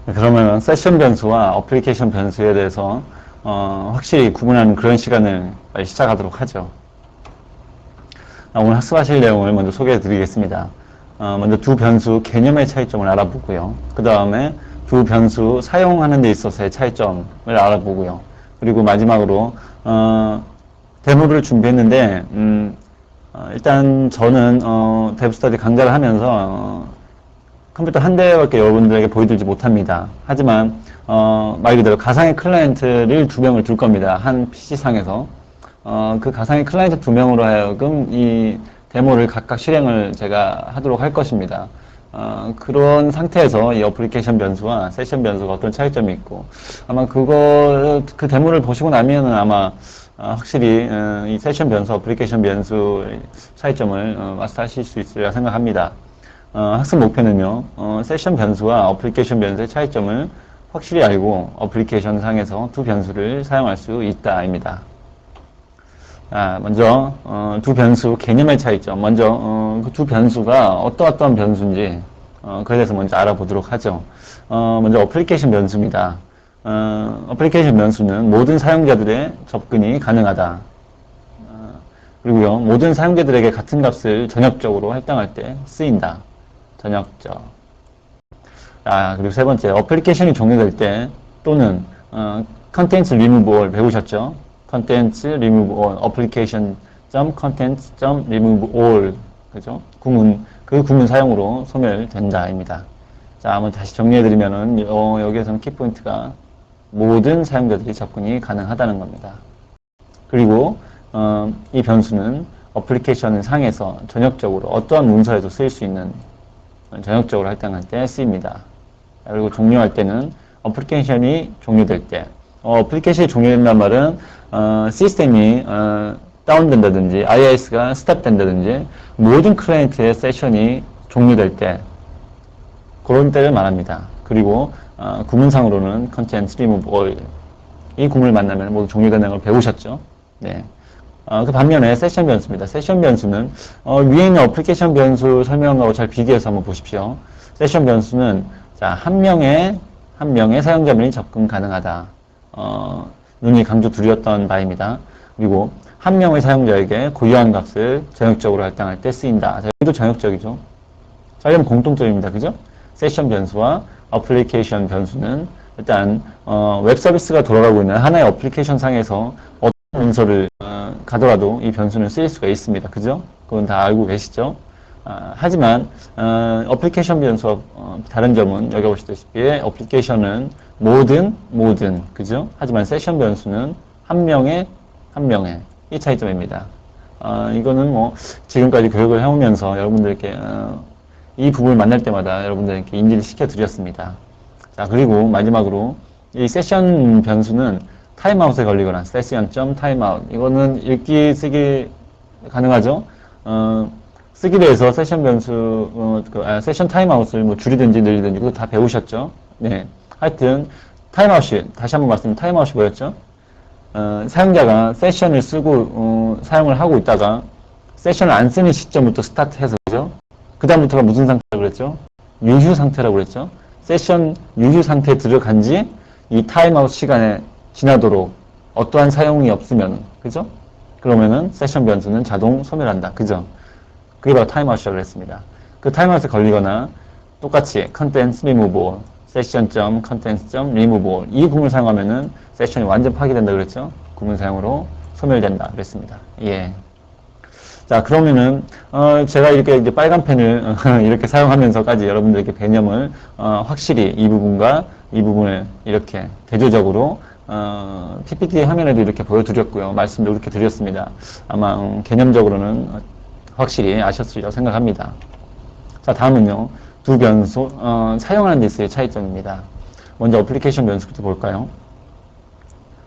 그러면 세션 변수와 어플리케이션 변수에 대해서 확실히 구분하는 그런 시간을 빨리 시작하도록 하죠. 오늘 학습하실 내용을 먼저 소개해 드리겠습니다. 먼저 두 변수 개념의 차이점을 알아보고요. 그 다음에 두 변수 사용하는 데 있어서의 차이점을 알아보고요. 그리고 마지막으로 데모를 준비했는데 일단 저는 데브스터디 강좌를 하면서 컴퓨터 한 대밖에 여러분들에게 보여드리지 못합니다. 하지만 말 그대로 가상의 클라이언트를 두 명을 둘 겁니다. 한 PC상에서 그 가상의 클라이언트 두 명으로 하여금 이 데모를 각각 실행을 제가 하도록 할 것입니다. 그런 상태에서 이 어플리케이션 변수와 세션 변수가 어떤 차이점이 있고 아마 그 데모를 보시고 나면은 아마 확실히 이 세션 변수, 어플리케이션 변수의 차이점을 마스터하실 수 있으리라 생각합니다. 학습 목표는요, 세션 변수와 어플리케이션 변수의 차이점을 확실히 알고 어플리케이션 상에서 두 변수를 사용할 수 있다입니다. 먼저 두 변수 개념의 차이점. 먼저 그 두 변수가 어떠한 변수인지 그에 대해서 먼저 알아보도록 하죠. 먼저 어플리케이션 변수입니다. 어플리케이션 변수는 모든 사용자들의 접근이 가능하다. 그리고요, 모든 사용자들에게 같은 값을 전역적으로 할당할 때 쓰인다. 전역적. 그리고 세 번째, 어플리케이션이 종료될 때 또는 컨텐츠 리무벌 배우셨죠? 컨텐츠 리무벌, application.content.remove all, 그죠? 그 구문 사용으로 소멸된다입니다. 자, 한번 다시 정리해드리면은 여기에서는 키포인트가 모든 사용자들이 접근이 가능하다는 겁니다. 그리고 이 변수는 어플리케이션 상에서 전역적으로 어떠한 문서에도 쓰일 수 있는 전역적으로 할당할 때 쓰입니다. 그리고 종료할 때는 어플리케이션이 종료될 때 어플리케이션이 종료된다는 말은 시스템이 다운된다든지 IIS가 스탑된다든지 모든 클라이언트의 세션이 종료될 때 그런 때를 말합니다. 그리고 구문상으로는 content remove all 이 구문을 만나면 모두 종료되는 걸 배우셨죠? 네. 그 반면에 세션 변수입니다. 세션 변수는 위에 있는 어플리케이션 변수 설명한 거하고 잘 비교해서 한번 보십시오. 세션 변수는 한 명의 사용자만이 접근 가능하다. 눈이 강조 드렸던 바입니다. 그리고 한 명의 사용자에게 고유한 값을 전역적으로 할당할 때 쓰인다. 자, 여기도 전역적이죠. 자, 이러면 공통점입니다. 그죠? 세션 변수와 어플리케이션 변수는 일단 웹 서비스가 돌아가고 있는 하나의 어플리케이션 상에서 어떤 문서를 가더라도 이 변수는 쓰일 수가 있습니다. 그죠? 그건 다 알고 계시죠? 하지만 어플리케이션 변수와 다른 점은 여기 보시다시피 어플리케이션은 모든 그죠? 하지만 세션 변수는 한 명의 이 차이점입니다. 이거는 뭐 지금까지 교육을 해오면서 여러분들께 이 부분을 만날 때마다 여러분들께 인지를 시켜드렸습니다. 자, 그리고 마지막으로 이 세션 변수는 타임아웃에 걸리거나 session.timeout 이거는 읽기 쓰기 가능하죠. 쓰기로 해서 세션 변수 세션 타임아웃을 뭐 줄이든지 늘리든지 그거 다 배우셨죠. 네. 하여튼 타임아웃이 다시 한번 말씀드리면 타임아웃이 뭐였죠? 사용자가 세션을 쓰고 사용을 하고 있다가 세션을 안 쓰는 시점부터 스타트해서 그죠? 그 다음부터가 무슨 상태라고 그랬죠? 유휴 상태라고 그랬죠? 세션 유휴 상태에 들어간 지 이 타임아웃 시간에 지나도록 어떠한 사용이 없으면, 그죠? 그러면은 세션 변수는 자동 소멸한다. 그죠? 그게 바로 타임아웃이라고 했습니다. 그 타임아웃에 걸리거나 똑같이 content removal, session.content.removal 이 구문을 사용하면은 세션이 완전 파괴된다 그랬죠? 구문 사용으로 소멸된다 그랬습니다. 예. 자, 그러면은 제가 이렇게 이제 빨간 펜을 이렇게 사용하면서까지 여러분들에게 개념을 확실히 이 부분과 이 부분을 이렇게 대조적으로 PPT 화면에도 이렇게 보여드렸고요. 말씀도 이렇게 드렸습니다. 아마 개념적으로는 확실히 아셨으리라고 생각합니다. 자, 다음은요. 두 변수 사용하는 데 있어의 차이점입니다. 먼저 어플리케이션 변수부터 볼까요?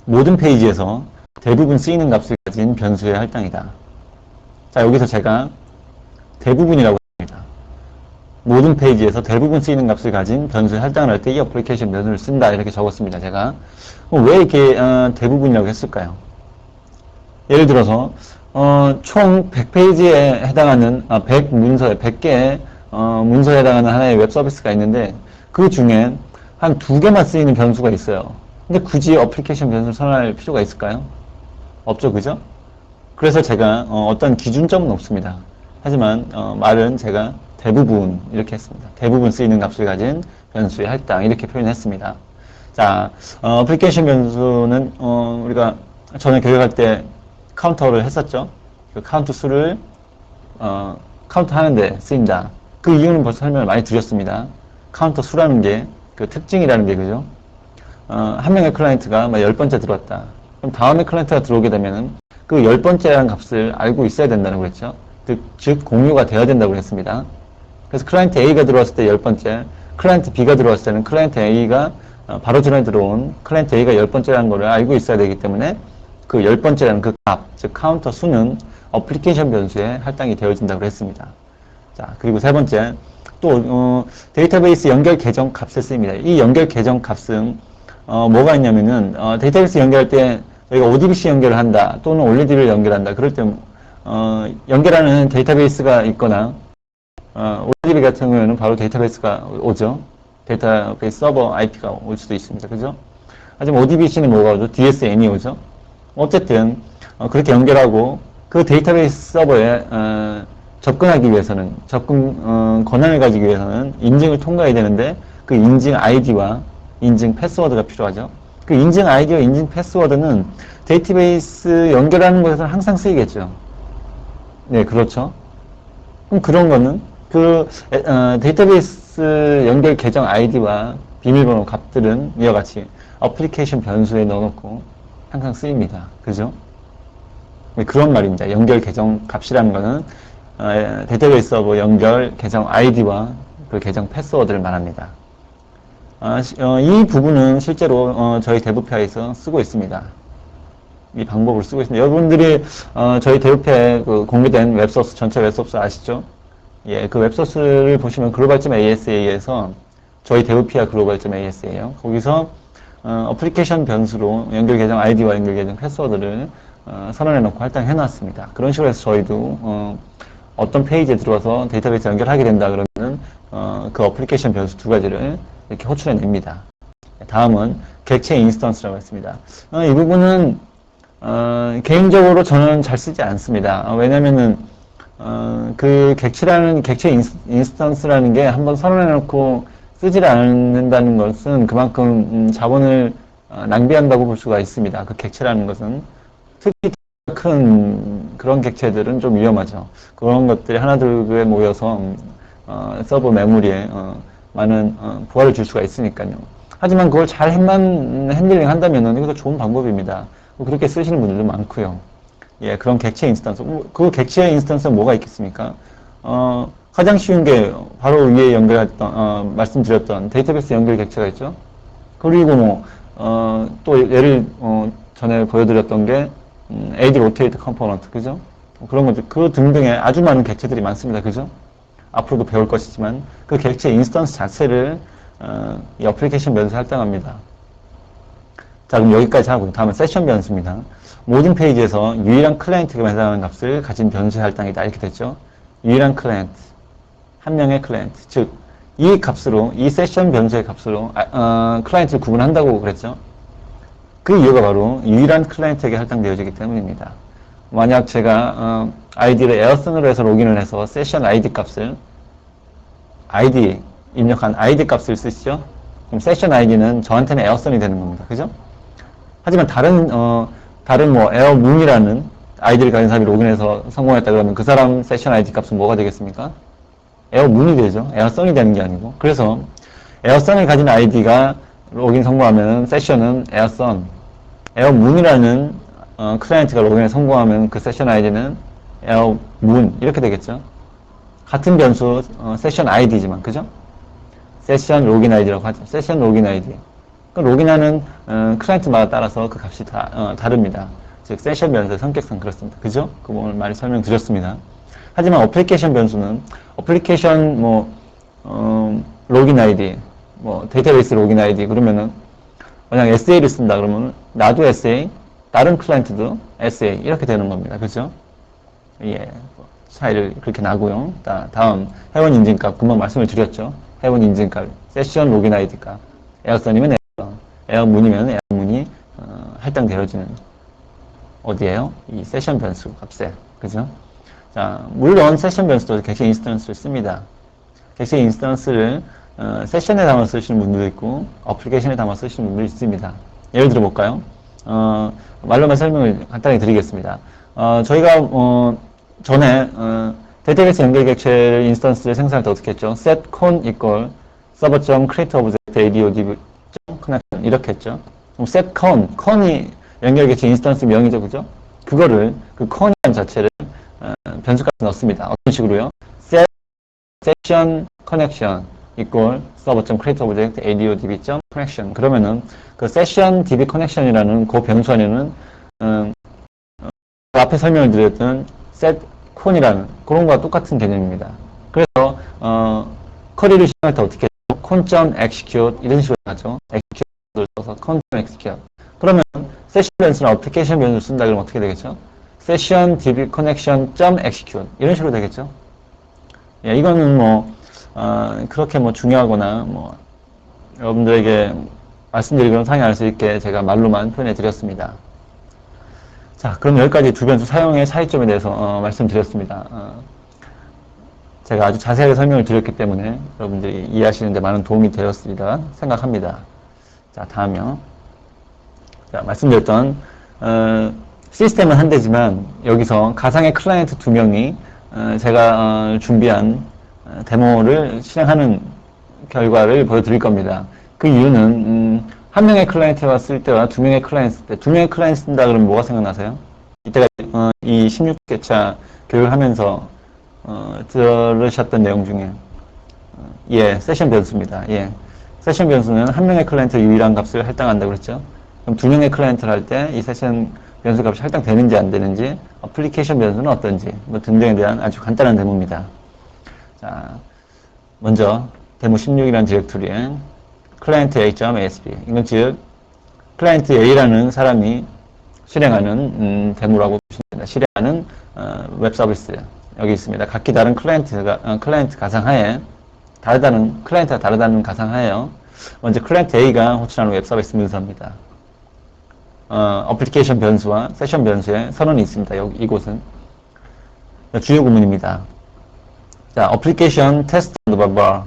모든 페이지에서 대부분 쓰이는 값을 가진 변수의 할당이다. 자, 여기서 제가 대부분이라고 합니다. 모든 페이지에서 대부분 쓰이는 값을 가진 변수에 할당을 할 때 이 어플리케이션 변수를 쓴다 이렇게 적었습니다. 제가 왜 이렇게 대부분이라고 했을까요? 예를 들어서 총 100페이지에 해당하는 100문서에 100개의 문서에 해당하는 하나의 웹 서비스가 있는데 그 중에 한 두 개만 쓰이는 변수가 있어요. 근데 굳이 어플리케이션 변수를 선언할 필요가 있을까요? 없죠, 그죠? 그래서 제가 어떤 기준점은 없습니다. 하지만 말은 제가 대부분 이렇게 했습니다. 대부분 쓰이는 값을 가진 변수의 할당 이렇게 표현했습니다. 자, 어플리케이션 변수는 우리가 전에 교육할 때 카운터를 했었죠. 그 카운트 수를 카운트 하는데 쓰인다. 그 이유는 벌써 설명을 많이 드렸습니다. 카운터 수라는 게 그 특징이라는 게 그죠? 한 명의 클라이언트가 10번째 들어왔다. 그럼 다음에 클라이언트가 들어오게 되면은 그 10번째라는 값을 알고 있어야 된다는 거겠죠. 즉 공유가 되어야 된다고 그랬습니다. 그래서 클라이언트 A가 들어왔을 때 10번째, 클라이언트 B가 들어왔을 때는 클라이언트 A가 바로 전에 들어온 클라이언트 A가 10번째라는 것을 알고 있어야 되기 때문에 그 10번째라는 그 값, 즉 카운터 수는 어플리케이션 변수에 할당이 되어진다고 했습니다. 자, 그리고 세 번째, 또 데이터베이스 연결 계정 값을 쓰입니다. 이 연결 계정 값은 뭐가 있냐면은 데이터베이스 연결할 때 저희가 ODBC 연결을 한다 또는 올리디를 연결한다. 그럴 때 연결하는 데이터베이스가 있거나 ODB 같은 경우에는 바로 데이터베이스가 오죠. 데이터베이스 서버 IP가 올 수도 있습니다. 그죠? 하지만 ODBC는 뭐가 오죠? DSN이 오죠. 어쨌든 그렇게 연결하고 그 데이터베이스 서버에 접근하기 위해서는 권한을 가지기 위해서는 인증을 통과해야 되는데 그 인증 아이디와 인증 패스워드가 필요하죠. 그 인증 아이디와 인증 패스워드는 데이터베이스 연결하는 것에서는 항상 쓰이겠죠. 네, 그렇죠. 그럼 그런 거는 그 데이터베이스 연결 계정 아이디와 비밀번호 값들은 이와 같이 어플리케이션 변수에 넣어놓고 항상 쓰입니다. 그죠? 네, 그런 말입니다. 연결 계정 값이라는 거는 데이터베이스 서버 연결 계정 아이디와 그 계정 패스워드를 말합니다. 이 부분은 실제로 저희 데브페어에서 쓰고 있습니다. 이 방법을 쓰고 있습니다. 여러분들이 저희 데브페어에 그 공개된 웹소스, 전체 웹소스 아시죠? 예, 그 웹소스를 보시면 global.asa에서 저희 데브페어 global.asa예요. 거기서 어플리케이션 변수로 연결 계정 아이디와 연결 계정 패스워드를 선언해 놓고 할당해 놨습니다. 그런 식으로 해서 저희도 어떤 페이지에 들어와서 데이터베이스 연결하게 된다 그러면 그 어플리케이션 변수 두 가지를 이렇게 호출해 냅니다. 다음은 객체 인스턴스라고 했습니다. 이 부분은 개인적으로 저는 잘 쓰지 않습니다. 왜냐면은 그 객체 인스턴스라는 게 한번 선언해 놓고 쓰질 않는다는 것은 그만큼 자본을 낭비한다고 볼 수가 있습니다. 그 객체라는 것은 특히 큰 그런 객체들은 좀 위험하죠. 그런 것들이 하나둘에 모여서 서버 메모리에 많은 부하를 줄 수가 있으니까요. 하지만 그걸 잘 핸들링 한다면 이것도 좋은 방법입니다. 그렇게 쓰시는 분들도 많고요. 예, 그런 객체 인스턴스. 그 객체 인스턴스는 뭐가 있겠습니까? 가장 쉬운 게 바로 위에 연결했던 말씀드렸던 데이터베이스 연결 객체가 있죠. 그리고 또 예를 전에 보여드렸던 게 AD 로테이트 컴포넌트, 그죠? 그런 것들, 그 등등의 아주 많은 객체들이 많습니다, 그죠? 앞으로도 배울 것이지만 그 객체 인스턴스 자체를 이 어플리케이션 변수에 할당합니다. 자, 그럼 여기까지 하고 다음은 세션 변수입니다. 모든 페이지에서 유일한 클라이언트가 해당하는 값을 가진 변수의 할당이다 이렇게 됐죠. 유일한 클라이언트, 한 명의 클라이언트, 즉 이 값으로, 이 세션 변수의 값으로 클라이언트를 구분한다고 그랬죠. 그 이유가 바로 유일한 클라이언트에게 할당되어지기 때문입니다. 만약 제가 아이디를 에어슨으로 해서 로그인을 해서 세션 아이디 값을 입력한 아이디 값을 쓰시죠. 그럼 세션 아이디는 저한테는 에어슨이 되는 겁니다. 그죠? 하지만 다른 에어문이라는 아이디를 가진 사람이 로그인해서 성공했다 그러면 그 사람 세션 아이디 값은 뭐가 되겠습니까? 에어문이 되죠. 에어선이 되는 게 아니고. 그래서 에어선을 가진 아이디가 로그인 성공하면 세션은 에어선, 에어문이라는 클라이언트가 로그인에 성공하면 그 세션 아이디는 에어문 이렇게 되겠죠. 같은 변수 세션 아이디지만 그죠? 세션 로그인 아이디라고 하죠. 세션 로그인 아이디. 그 로그인하는 클라이언트마다 따라서 그 값이 다릅니다. 즉 세션 변수의 성격상 그렇습니다. 그죠? 그 부분을 많이 설명드렸습니다. 하지만 어플리케이션 변수는 어플리케이션 로그인 아이디, 데이터베이스 로그인 아이디 그러면은 만약 SA를 쓴다 그러면 나도 SA, 다른 클라이언트도 SA 이렇게 되는 겁니다. 그죠? 예, 차이를 그렇게 나고요. 다음 회원 인증값 금방 말씀을 드렸죠. 회원 인증값, 세션 로그인 아이디 값, 에어선이면 에어선, 에어문이면 에어문이 할당되어지는 어디에요? 이 세션 변수 값에. 그죠? 자, 물론 세션 변수도 객체 인스턴스를 씁니다. 객체 인스턴스를 세션에 담아 쓰시는 분들도 있고 어플리케이션에 담아 쓰시는 분들도 있습니다. 예를 들어 볼까요? 말로만 설명을 간단히 드리겠습니다. 저희가 전에 데이터베이스 연결 객체를 인스턴스를 생성할 때 어떻게 했죠? set con equal server.createObject adodb.connection 이렇게 했죠. 그럼 set con이 연결 객체 인스턴스 명이죠, 그죠? 그거를 그 con이라는 자체를 변수값에 넣습니다. 어떤 식으로요? set session connection equal server.createObject adodb.connection 그러면은 그 session db connection이라는 그 변수 안에는 앞에 설명을 드렸던 set con이라는 그런 거와 똑같은 개념입니다. 그래서 쿼리를 실행할 때 어떻게 해요? con.execute 이런 식으로 하죠. execute를 써서 con.execute 그러면 세션 변수나 어플리케이션 변수를 쓴다 그러면 어떻게 되겠죠? session db connection execute 이런 식으로 되겠죠. 예, 이거는 뭐 그렇게 뭐 중요하거나 뭐 여러분들에게 말씀드리기로는 상이 알 수 있게 제가 말로만 표현해 드렸습니다. 자, 그럼 여기까지 두 변수 사용의 차이점에 대해서 말씀드렸습니다. 제가 아주 자세하게 설명을 드렸기 때문에 여러분들이 이해하시는 데 많은 도움이 되었으리라 생각합니다. 자, 다음이요. 자, 말씀드렸던 시스템은 한 대지만 여기서 가상의 클라이언트 두 명이 제가 준비한 데모를 실행하는 결과를 보여드릴 겁니다. 그 이유는 한 명의 클라이언트가 쓸 때와 두 명의 클라이언트 쓸 때, 두 명의 클라이언트 쓴다 그러면 뭐가 생각나세요? 이때가 이 16개차 교육을 하면서 들으셨던 내용 중에 예, 세션 변수입니다. 예, 세션 변수는 한 명의 클라이언트 유일한 값을 할당한다고 그랬죠. 그럼 두 명의 클라이언트를 할 때 이 세션 변수 값이 할당되는지 안 되는지, 어플리케이션 변수는 어떤지 뭐 등등에 대한 아주 간단한 데모입니다. 자, 먼저 데모 16이라는 디렉토리에 클라이언트 A.asp 이건 즉 클라이언트 A라는 사람이 실행하는 데모라고 보시면 됩니다. 실행하는 웹 서비스 여기 있습니다. 각기 다른 클라이언트 가상하에 클라이언트가 다르다는 가상하에요. 먼저 클라이언트 A가 호출하는 웹 서비스 문서입니다. 어플리케이션 변수와 세션 변수의 선언이 있습니다. 여기 이곳은 주요 구문입니다. 자, 어플리케이션 테스트 bar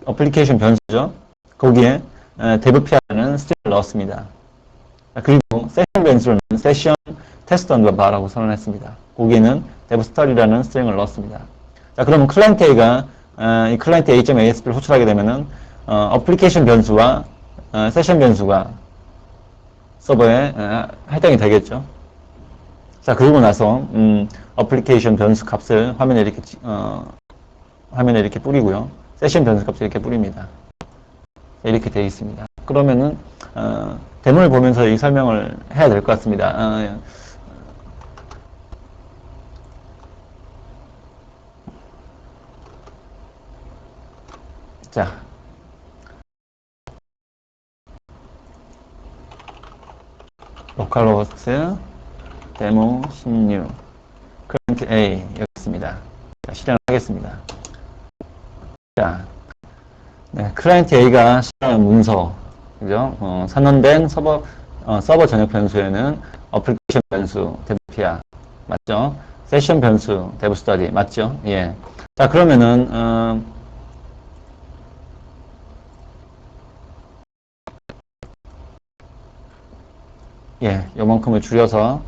어플리케이션 변수죠. 거기에 devPR라는 스트링을 넣었습니다. 그리고 세션 변수로는 세션 테스트 바라고 선언했습니다. 거기에는 devStory라는 스트링을 넣었습니다. 자, 그러면 클라이언트 A가 이 클라이언트 A.asp를 호출하게 되면은 어플리케이션 변수와 세션 변수가 서버에 할당이 되겠죠. 자, 그러고 나서 어플리케이션 변수 값을 화면에 이렇게 뿌리고요. 세션 변수 값을 이렇게 뿌립니다. 이렇게 되어 있습니다. 그러면은 데모를 보면서 이 설명을 해야 될 것 같습니다. 자, 로컬호스트 데모 16 클라이언트 A 여기 있습니다. 자, 실행하겠습니다. 자, 네, 클라이언트 A가 실행하는 문서, 그죠? 선언된 서버 전역 변수에는 어플리케이션 변수, devPR, 맞죠? 세션 변수, devStudy, 맞죠? 예. 자, 그러면은, 예, 요만큼을 줄여서,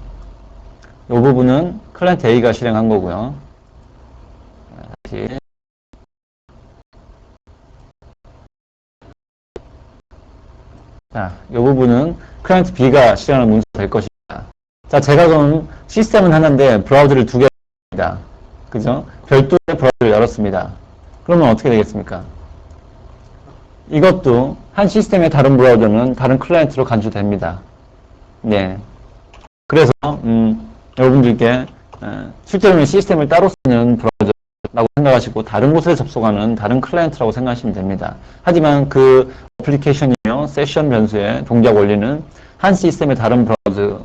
이 부분은 클라이언트 A가 실행한 거고요. 다시. 자, 이 부분은 클라이언트 B가 실행하는 문서가 될 것입니다. 자, 제가 그럼 시스템은 하나인데 브라우저를 두 개 합니다. 그죠? 별도의 브라우저를 열었습니다. 그러면 어떻게 되겠습니까? 이것도 한 시스템의 다른 브라우저는 다른 클라이언트로 간주됩니다. 네. 그래서 여러분들께 실제로는 시스템을 따로 쓰는 브라우저라고 생각하시고 다른 곳에 접속하는 다른 클라이언트라고 생각하시면 됩니다. 하지만 그 어플리케이션이며 세션 변수의 동작 원리는 한 시스템의 다른 브라우저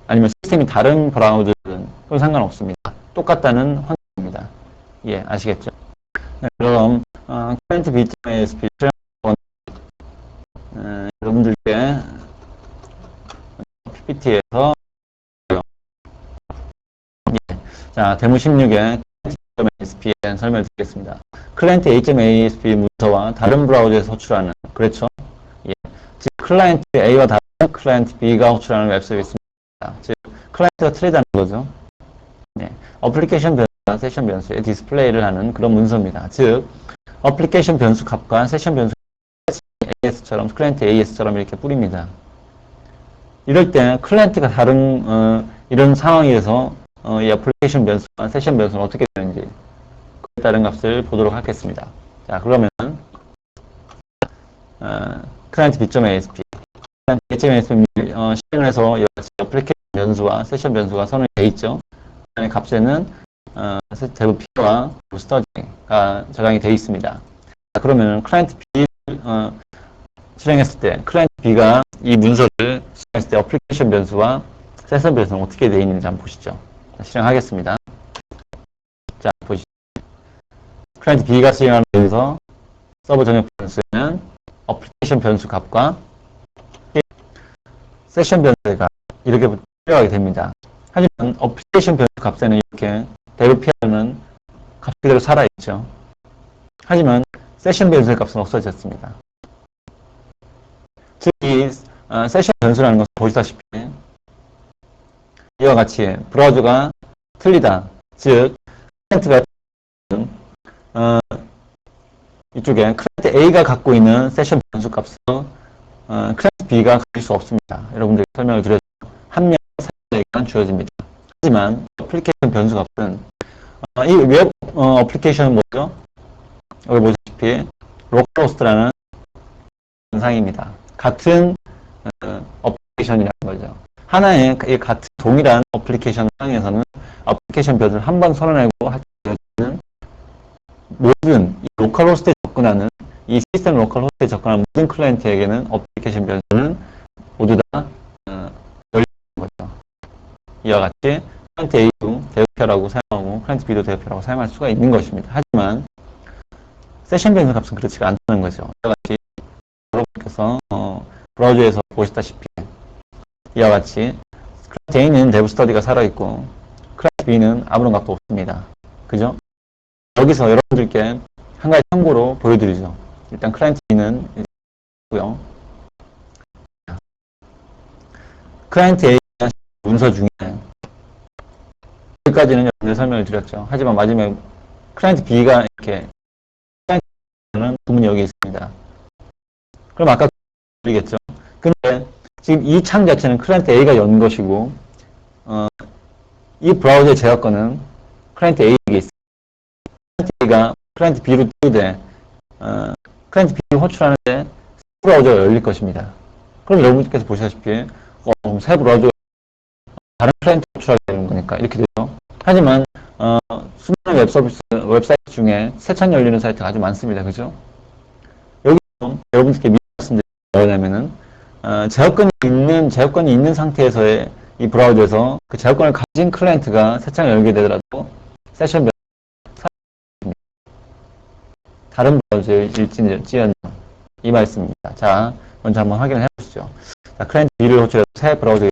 아니면 시스템이 다른 브라우저든 그건 상관없습니다. 똑같다는 환경입니다. 예, 아시겠죠? 네, 그럼 client b.asp 여러분들께 PPT에서 자, 데모 16에 ASP에 대한 설명을 드리겠습니다. 클라이언트 A.ASP 문서와 다른 브라우저에서 호출하는, 그렇죠? 예. 즉, 클라이언트 A와 다른 클라이언트 B가 호출하는 웹 서비스입니다. 즉, 클라이언트가 틀리다는 거죠. 네. 어플리케이션 변수와 세션 변수에 디스플레이를 하는 그런 문서입니다. 즉, 어플리케이션 변수 값과 세션 변수 AS처럼, 클라이언트 AS처럼 이렇게 뿌립니다. 이럴 때 클라이언트가 다른 이런 상황에서 이 어플리케이션 변수와 세션 변수는 어떻게 되는지 그에 따른 값을 보도록 하겠습니다. 자, 그러면 클라이언트 B.ASP 클라이언트 B.ASP 실행을 해서 여러 가지 어플리케이션 변수와 세션 변수가 선언이 되어 있죠. 그 값에는 대부 P와 스터디가 저장이 되어 있습니다. 자, 그러면 클라이언트 B 실행했을 때 클라이언트 B가 이 문서를 실행했을 때 어플리케이션 변수와 세션 변수는 어떻게 되어 있는지 한번 보시죠. 자, 실행하겠습니다. 자, 보시죠. 클라이언트 B가 실행하는 여기서 서버 전역 변수에는 어플리케이션 변수 값과 세션 변수가 이렇게 필요하게 됩니다. 하지만 어플리케이션 변수 값에는 이렇게 대부 피하는 값 그대로 살아있죠. 하지만 세션 변수의 값은 없어졌습니다. 즉, 이 세션 변수라는 것은 보시다시피 이와 같이 브라우저가 틀리다. 즉, 클라이언트가 이쪽에 클라이언트 A가 갖고 있는 세션 변수 값은 클라이언트 B가 가질 수 없습니다. 여러분들 설명을 드렸죠. 한 명 사용자에게만 주어집니다. 하지만 어플리케이션 변수 값은 이 웹 어플리케이션은 뭐죠? 여기 보시다시피 로컬호스트라는 현상입니다. 같은 어플리케이션이라는 거죠. 하나의 같은 동일한 어플리케이션 상에서는 어플리케이션 변수를 한 번 선언하고 하는 모든 이 로컬호스트에 접근하는 이 시스템 로컬호스트에 접근하는 모든 클라이언트에게는 어플리케이션 변수는 모두 다 열리는 거죠. 이와 같이 클라이언트 A도 대표라고 사용하고 클라이언트 B도 대표라고 사용할 수가 있는 것입니다. 하지만 세션 변수 값은 그렇지가 않다는 거죠. 이와 같이 여러분께서 브라우저에서 보시다시피 이와 같이 클라이언트 A는 대부 스터디가 살아있고 클라이언트 B는 아무런 값도 없습니다. 그죠? 여기서 여러분들께 한 가지 참고로 보여드리죠. 일단 클라이언트 B는 있고요. 클라이언트 A의 문서 중에 여기까지는 여러분들 설명을 드렸죠. 하지만 마지막에 클라이언트 B가 이렇게 클라이언트는 부문이 여기 있습니다. 그럼 아까 드리겠죠. 근데 지금 이 창 자체는 클라이언트 A가 연 것이고 이 브라우저의 제어권은 클라이언트 A에게 있습니다. 클라이언트 A가 클라이언트 B로 띄우되 클라이언트 B를 호출하는데 브라우저가 열릴 것입니다. 그럼 여러분께서 보시다시피 새 브라우저가 다른 클라이언트 호출하게 되는 거니까 이렇게 되죠. 하지만 수많은 웹사이트 중에 세찬 열리는 사이트가 아주 많습니다. 그죠? 여기서 여러분들께 말씀드리는 뭐냐면은 제어권이 있는 상태에서의 이 브라우저에서 그 제어권을 가진 클라이언트가 새 창을 열게 되더라도 세션 다른 브라우저에 일지언정 이 말씀입니다. 자, 먼저 한번 확인을 해보시죠. 자, 클라이언트 B를 호출해서 새 브라우저에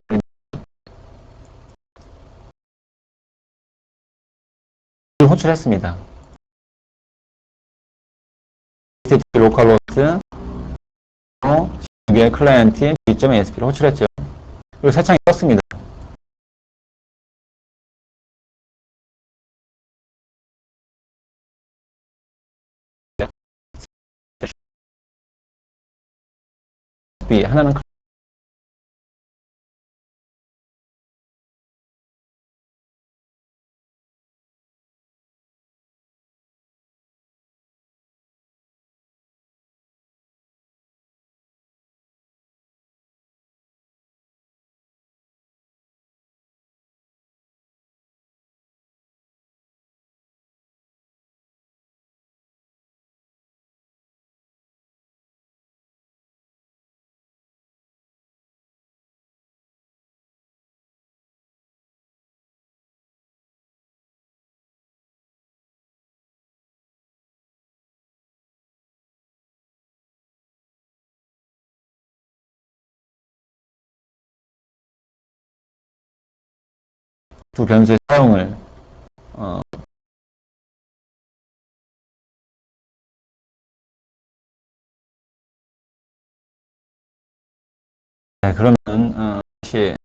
호출했습니다. 로컬호스트 이게 클라이언트 B.ASP를 호출했죠. 그리고 새 창이 떴습니다. B 하나는 두 변수의 사용을 네, 그러면 다시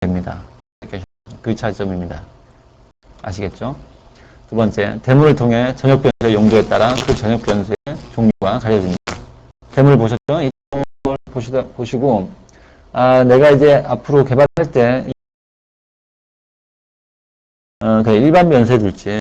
됩니다. 그 차이점입니다. 아시겠죠? 두 번째, 대물을 통해 전역 변수의 용도에 따라 그 전역 변수의 종류가 가려집니다. 대물 보셨죠? 이 대물 보시고, 내가 이제 앞으로 개발할 때, 그냥 일반 변수에 둘지,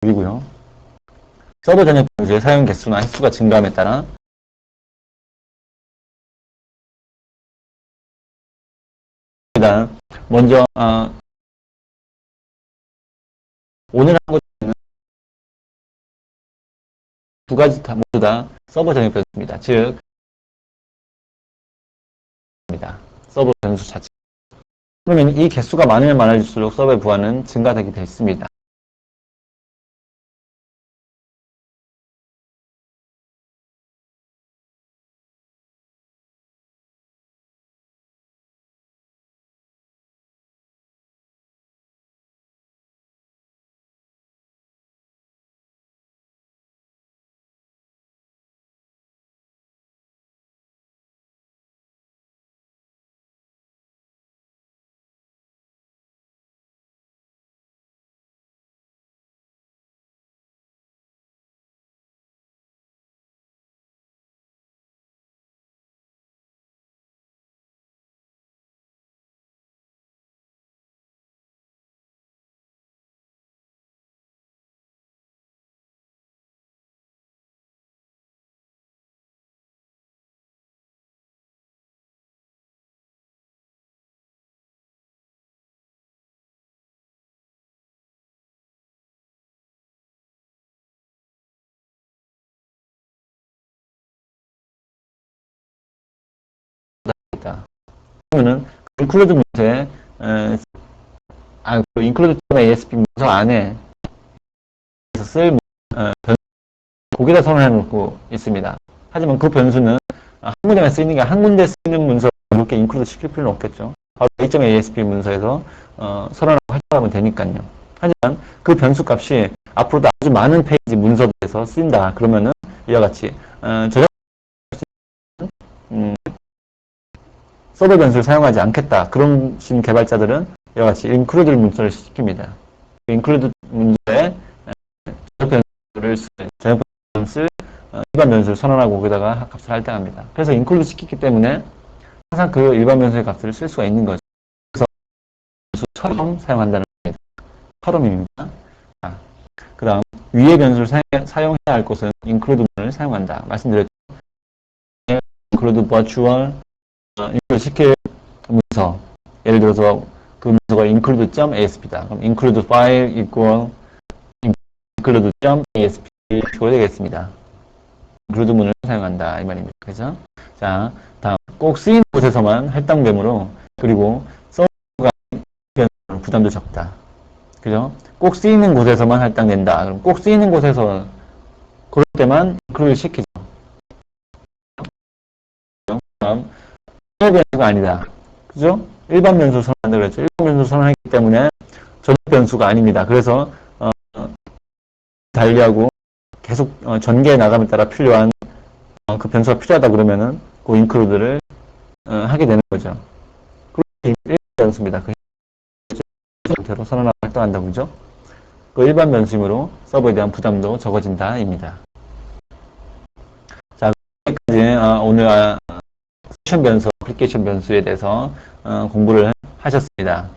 그리고요. 서버 전역 변수의 사용 개수나 횟수가 증가함에 따라 일단 먼저 오늘 한 것은 두 가지 다 모두 다 서버 전역 변수입니다. 즉 서버 변수 자체. 그러면 이 개수가 많으면 많아질수록 서버의 부하는 증가되게 되어 있습니다. 그러면은 include 문서에 그 include.asp 문서 안에 쓸 변수 거기다 선언해 놓고 있습니다. 하지만 그 변수는 한 문제만 쓰이는 게 한 문제 쓰이는 문서 이렇게 include 시킬 필요는 없겠죠. 바로 a.asp 문서에서 선언하고 활성화하면 되니까요. 하지만 그 변수 값이 앞으로도 아주 많은 페이지 문서에서 쓰인다. 그러면은 이와 같이 저장 서버 변수를 사용하지 않겠다. 그런 신 개발자들은 이와 같이 include 문서를 시킵니다. include 문서에 전역 변수를 쓸 일반 변수를 선언하고 거기다가 값을 할당합니다. 그래서 include 시키기 때문에 항상 그 일반 변수의 값을 쓸 수가 있는 거죠. 그래서 변수처럼 사용한다는 겁니다. 처럼입니다. 그 다음 위의 변수를 사용해야 할 곳은 include문을 사용한다. 말씀드렸죠. include virtual include 시킬 문서 예를 들어서 그 문서가 include.asp다. 그럼 include file equal include.asp 가 되겠습니다. include 문을 사용한다 이 말입니다. 그죠? 자, 다음 꼭 쓰이는 곳에서만 할당되므로 그리고 서버가 부담도 적다. 그죠? 꼭 쓰이는 곳에서만 할당된다. 그럼 꼭 쓰이는 곳에서 그럴 때만 인클루드 시키죠. 다음, 전혀 변수가 아니다. 그죠? 일반 변수 선언한다 그랬죠. 일반 변수 선언하기 때문에 전혀 변수가 아닙니다. 그래서 달리하고 계속 전개 나감에 따라 필요한 그 변수가 필요하다 그러면은 그 인클루드를 하게 되는 거죠. 그게 일반 변수입니다. 그 상태로 선언하고 활동한다고 그죠? 그 일반 변수이므로 서버에 대한 부담도 적어진다입니다. 자, 여기까지 오늘 세션 변수, 애플리케이션 변수에 대해서 공부를 하셨습니다.